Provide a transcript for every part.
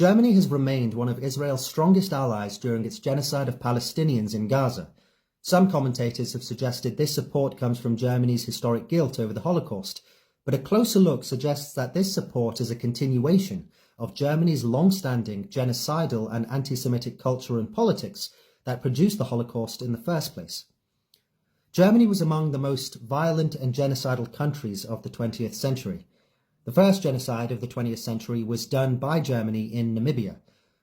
Germany has remained one of Israel's strongest allies during its genocide of Palestinians in Gaza. Some commentators have suggested this support comes from Germany's historic guilt over the Holocaust, but a closer look suggests that this support is a continuation of Germany's long-standing genocidal and anti-Semitic culture and politics that produced the Holocaust in the first place. Germany was among the most violent and genocidal countries of the 20th century. The first genocide of the 20th century was done by Germany in Namibia.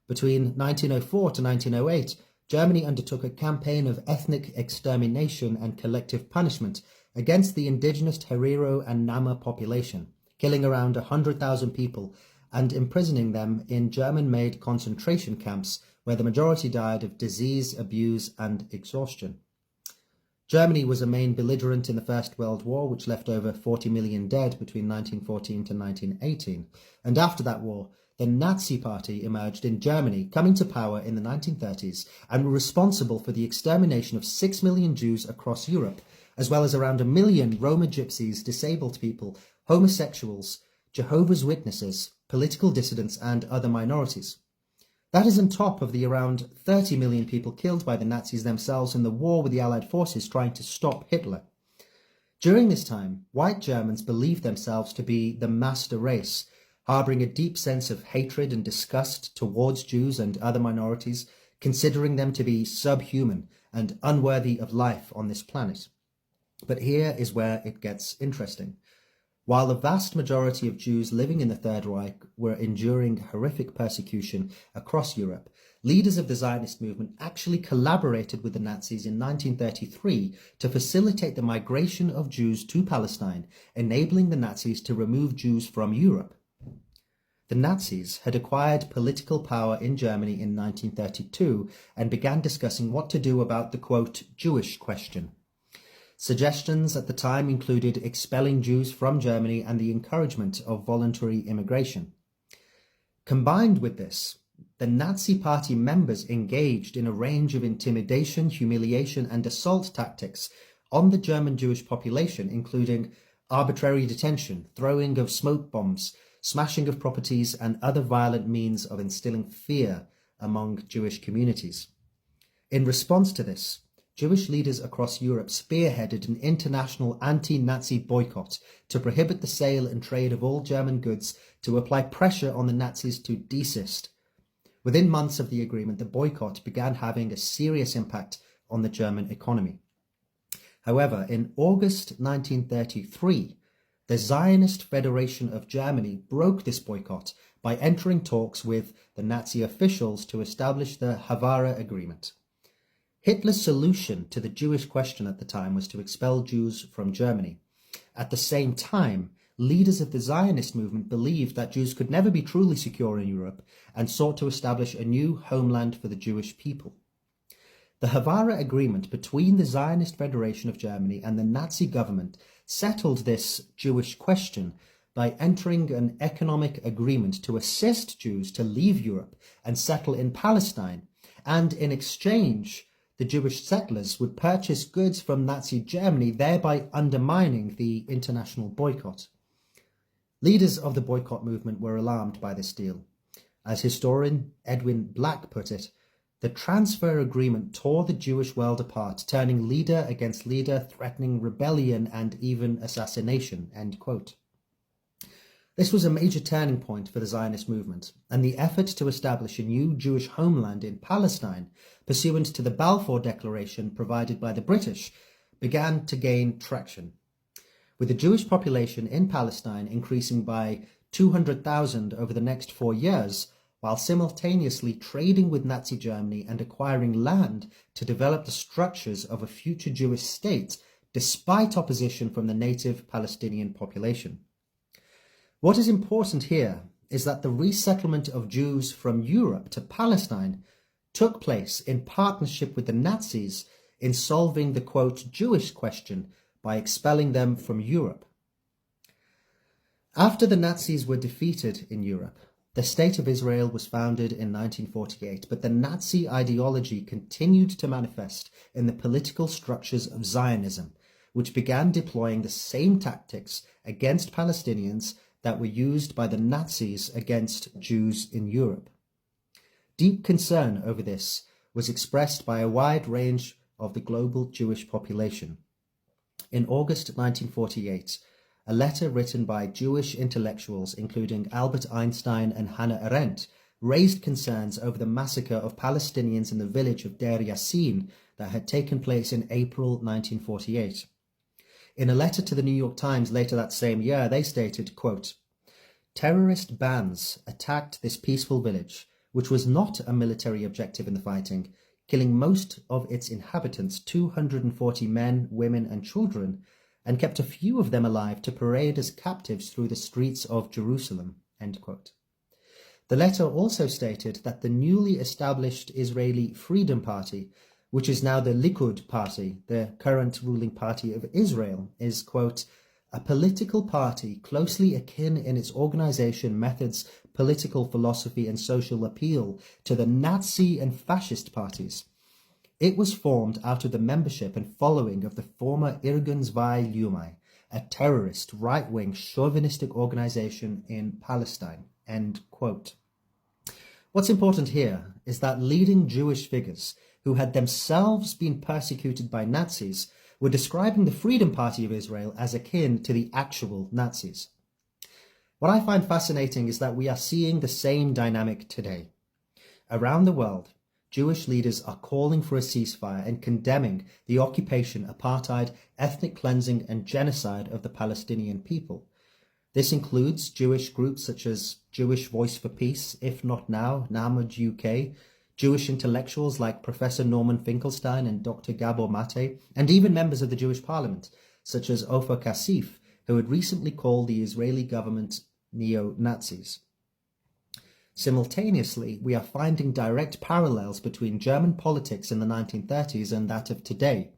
Between 1904 to 1908, Germany undertook a campaign of ethnic extermination and collective punishment against the indigenous Herero and Nama population, killing around 100,000 people and imprisoning them in German-made concentration camps where the majority died of disease, abuse, and exhaustion. Germany was a main belligerent in the First World War, which left over 40 million dead between 1914 to 1918. And after that war, the Nazi Party emerged in Germany, coming to power in the 1930s, and were responsible for the extermination of 6 million Jews across Europe, as well as around 1 million Roma gypsies, disabled people, homosexuals, Jehovah's Witnesses, political dissidents, and other minorities. That is on top of the around 30 million people killed by the Nazis themselves in the war with the Allied forces trying to stop Hitler. During this time, white Germans believed themselves to be the master race, harbouring a deep sense of hatred and disgust towards Jews and other minorities, considering them to be subhuman and unworthy of life on this planet. But here is where it gets interesting. While the vast majority of Jews living in the Third Reich were enduring horrific persecution across Europe, leaders of the Zionist movement actually collaborated with the Nazis in 1933 to facilitate the migration of Jews to Palestine, enabling the Nazis to remove Jews from Europe. The Nazis had acquired political power in Germany in 1932 and began discussing what to do about the, quote, Jewish question. Suggestions at the time included expelling Jews from Germany and the encouragement of voluntary immigration. Combined with this, the Nazi Party members engaged in a range of intimidation, humiliation, and assault tactics on the German Jewish population, including arbitrary detention, throwing of smoke bombs, smashing of properties, and other violent means of instilling fear among Jewish communities. In response to this, Jewish leaders across Europe spearheaded an international anti-Nazi boycott to prohibit the sale and trade of all German goods, to apply pressure on the Nazis to desist. Within months of the agreement, the boycott began having a serious impact on the German economy. However, in August 1933, the Zionist Federation of Germany broke this boycott by entering talks with the Nazi officials to establish the Havara Agreement. Hitler's solution to the Jewish question at the time was to expel Jews from Germany. At the same time, leaders of the Zionist movement believed that Jews could never be truly secure in Europe and sought to establish a new homeland for the Jewish people. The Havara Agreement between the Zionist Federation of Germany and the Nazi government settled this Jewish question by entering an economic agreement to assist Jews to leave Europe and settle in Palestine, and in exchange, the Jewish settlers would purchase goods from Nazi Germany, thereby undermining the international boycott. Leaders of the boycott movement were alarmed by this deal. As historian Edwin Black put it, the transfer agreement tore the Jewish world apart, turning leader against leader, threatening rebellion and even assassination, end quote. This was a major turning point for the Zionist movement, and the effort to establish a new Jewish homeland in Palestine, pursuant to the Balfour Declaration provided by the British, began to gain traction. With the Jewish population in Palestine increasing by 200,000 over the next 4 years, while simultaneously trading with Nazi Germany and acquiring land to develop the structures of a future Jewish state, despite opposition from the native Palestinian population. What is important here is that the resettlement of Jews from Europe to Palestine took place in partnership with the Nazis in solving the, quote, Jewish question by expelling them from Europe. After the Nazis were defeated in Europe, the State of Israel was founded in 1948, but the Nazi ideology continued to manifest in the political structures of Zionism, which began deploying the same tactics against Palestinians that were used by the Nazis against Jews in Europe. Deep concern over this was expressed by a wide range of the global Jewish population. In August 1948, a letter written by Jewish intellectuals, including Albert Einstein and Hannah Arendt, raised concerns over the massacre of Palestinians in the village of Deir Yassin that had taken place in April 1948. In a letter to the New York Times later that same year, they stated, quote, "Terrorist bands attacked this peaceful village, which was not a military objective in the fighting, killing most of its inhabitants, 240 men, women, and children, and kept a few of them alive to parade as captives through the streets of Jerusalem." End quote. The letter also stated that the newly established Israeli Freedom Party, which is now the Likud Party, the current ruling party of Israel, is, quote, "a political party closely akin in its organization, methods, political philosophy, and social appeal to the Nazi and fascist parties. It was formed out of the membership and following of the former Irgun Zvi Lumai, a terrorist, right-wing, chauvinistic organization in Palestine." End quote. What's important here is that leading Jewish figures who had themselves been persecuted by Nazis were describing the Freedom Party of Israel as akin to the actual Nazis. What I find fascinating is that we are seeing the same dynamic today. Around the world, Jewish leaders are calling for a ceasefire and condemning the occupation, apartheid, ethnic cleansing, and genocide of the Palestinian people. This includes Jewish groups such as Jewish Voice for Peace, If Not Now, NAMUD UK, Jewish intellectuals like Professor Norman Finkelstein and Dr. Gabor Mate, and even members of the Jewish parliament, such as Ofer Kassif, who had recently called the Israeli government neo-Nazis. Simultaneously, we are finding direct parallels between German politics in the 1930s and that of today.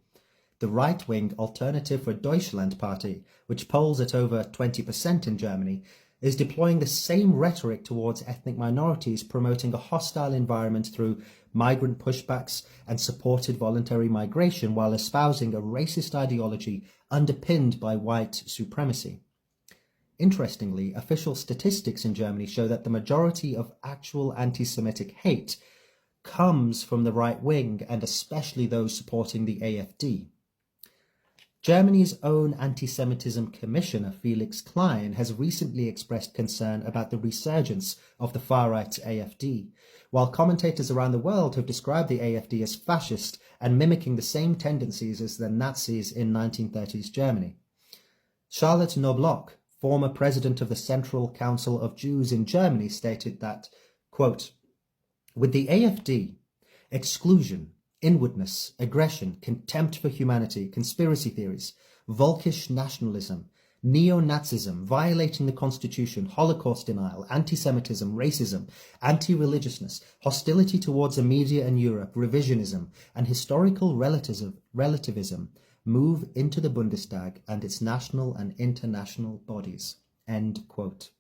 The right-wing Alternative for Deutschland party, which polls at over 20% in Germany, is deploying the same rhetoric towards ethnic minorities, promoting a hostile environment through migrant pushbacks and supported voluntary migration, while espousing a racist ideology underpinned by white supremacy. Interestingly, official statistics in Germany show that the majority of actual anti-Semitic hate comes from the right wing, and especially those supporting the AfD. Germany's own anti-Semitism commissioner, Felix Klein, has recently expressed concern about the resurgence of the far-right AfD, while commentators around the world have described the AfD as fascist and mimicking the same tendencies as the Nazis in 1930s Germany. Charlotte Knobloch, former president of the Central Council of Jews in Germany, stated that, quote, "With the AfD, exclusion, inwardness, aggression, contempt for humanity, conspiracy theories, Volkisch nationalism, neo-Nazism, violating the constitution, Holocaust denial, anti-Semitism, racism, anti-religiousness, hostility towards the media and Europe, revisionism, and historical relativism move into the Bundestag and its national and international bodies." End quote.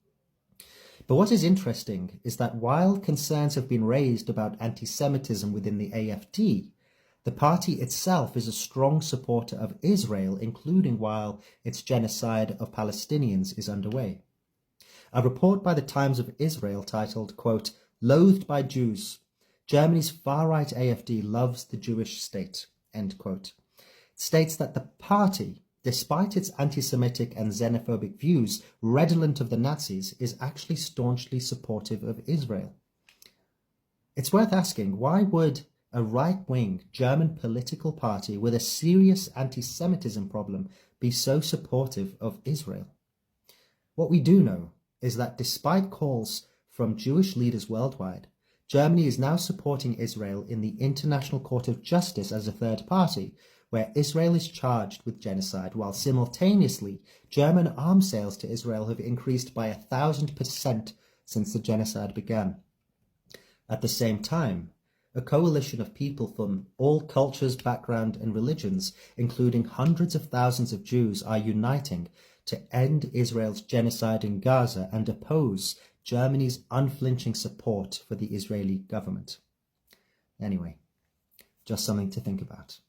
But what is interesting is that while concerns have been raised about anti-Semitism within the AfD, the party itself is a strong supporter of Israel, including while its genocide of Palestinians is underway. A report by the Times of Israel titled, quote, "Loathed by Jews, Germany's far-right AfD loves the Jewish state," end quote, states that the party, despite its anti-Semitic and xenophobic views, redolent of the Nazis, is actually staunchly supportive of Israel. It's worth asking, why would a right-wing German political party with a serious anti-Semitism problem be so supportive of Israel? What we do know is that despite calls from Jewish leaders worldwide, Germany is now supporting Israel in the International Court of Justice as a third party, where Israel is charged with genocide, while simultaneously German arms sales to Israel have increased by 1,000% since the genocide began. At the same time, a coalition of people from all cultures, backgrounds, and religions, including hundreds of thousands of Jews, are uniting to end Israel's genocide in Gaza and oppose Germany's unflinching support for the Israeli government. Anyway, just something to think about.